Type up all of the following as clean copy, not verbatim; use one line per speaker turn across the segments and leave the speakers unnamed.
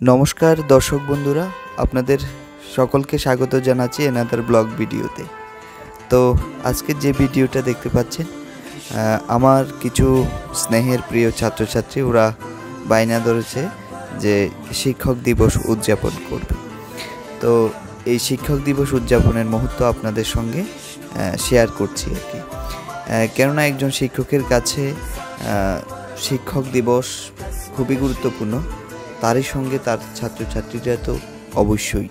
নমস্কার দর্শক বন্ধুরা, আপনাদের সকলকে স্বাগত জানাচ্ছি এনাদার ব্লগ ভিডিওতে। তো আজকে যে ভিডিওটা দেখতে পাচ্ছেন, আমার কিছু স্নেহের প্রিয় ছাত্রছাত্রী ওরা বায়না ধরেছে যে শিক্ষক দিবস উদযাপন করবে। তো এই শিক্ষক দিবস উদযাপনের মুহূর্ত আপনাদের সঙ্গে শেয়ার করছি আর কি। কেননা একজন শিক্ষকের কাছে শিক্ষক দিবস খুবই গুরুত্বপূর্ণ, তারই সঙ্গে তার ছাত্রছাত্রীরা তো অবশ্যই।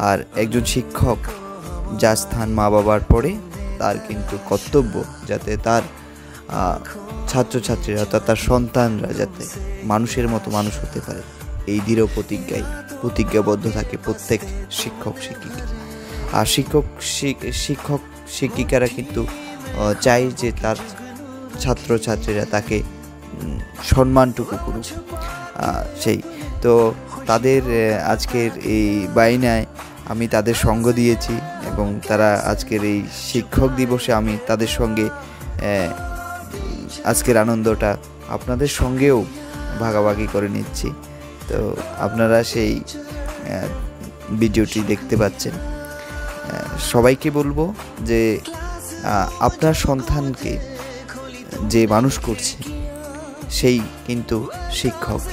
আর একজন শিক্ষক যার স্থান মা বাবার পরে, তার কিন্তু কর্তব্য যাতে তার ছাত্রছাত্রীরা অর্থাৎ তার সন্তানরা যাতে মানুষের মতো মানুষ হতে পারে, এই দৃঢ় প্রতিজ্ঞাবদ্ধ থাকে প্রত্যেক শিক্ষক শিক্ষিকা। আর শিক্ষক শিক্ষিকারা কিন্তু চাই যে তার ছাত্রছাত্রীরা তাকে সম্মানটুকু করুক। সেই তো তাদের আজকের এই বায়নায় আমি তাদের সঙ্গ দিয়েছি এবং তারা আজকের এই শিক্ষক দিবসে আমি তাদের সঙ্গে আজকের আনন্দটা আপনাদের সঙ্গেও ভাগাভাগি করে নিচ্ছি। তো আপনারা সেই ভিডিওটি দেখতে পাচ্ছেন। সবাইকে বলবো যে আপনার সন্তানকে যে মানুষ করছে সেই কিন্তু শিক্ষক,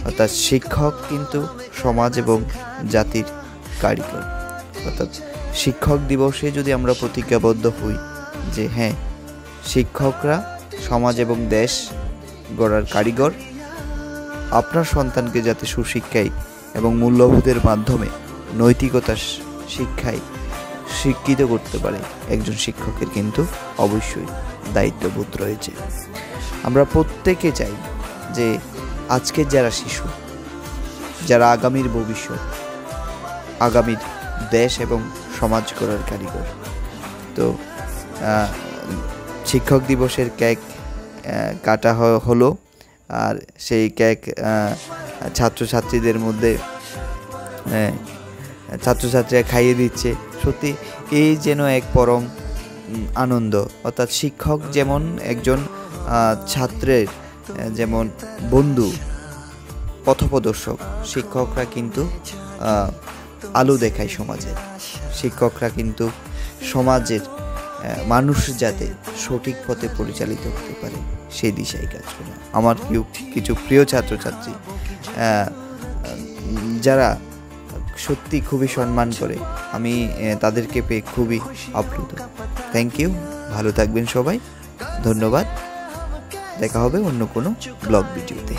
অর্থাৎ শিক্ষক কিন্তু সমাজ এবং জাতির কারিগর। অর্থাৎ শিক্ষক দিবসে যদি আমরা প্রতিজ্ঞাবদ্ধ হই যে হ্যাঁ, শিক্ষকরা সমাজ এবং দেশ গড়ার কারিগর, আপনার সন্তানকে যাতে সুশিক্ষায় এবং মূল্যবোধের মাধ্যমে নৈতিকতার শিক্ষায় শিক্ষিত করতে পারে, একজন শিক্ষকের কিন্তু অবশ্যই দায়িত্ববোধ রয়েছে। আমরা প্রত্যেকে চাই যে আজকের যারা শিশু, যারা আগামীর ভবিষ্যৎ, আগামীর দেশ এবং সমাজ গড়ার কারিগর। তো শিক্ষক দিবসের কেক কাটা হলো, আর সেই কেক ছাত্রছাত্রীদের মধ্যে ছাত্রছাত্রীরা খাইয়ে দিচ্ছে। সত্যি এই যেন এক পরম আনন্দ। অর্থাৎ শিক্ষক যেমন একজন ছাত্রের যেমন বন্ধু, পথপ্রদর্শক, শিক্ষকরা কিন্তু আলো দেখায় সমাজে। শিক্ষকরা কিন্তু সমাজের মানুষ যাতে সঠিক পথে পরিচালিত হতে পারে সেই দিশায় কাজ করে। আমার কিছু প্রিয় ছাত্রছাত্রী যারা সত্যি খুবই সম্মান করে, আমি তাদেরকে পেয়ে খুবই আপ্লুত। থ্যাংক ইউ, ভালো থাকবেন সবাই, ধন্যবাদ। দেখা হবে অন্য কোনো ব্লগ ভিডিওতে।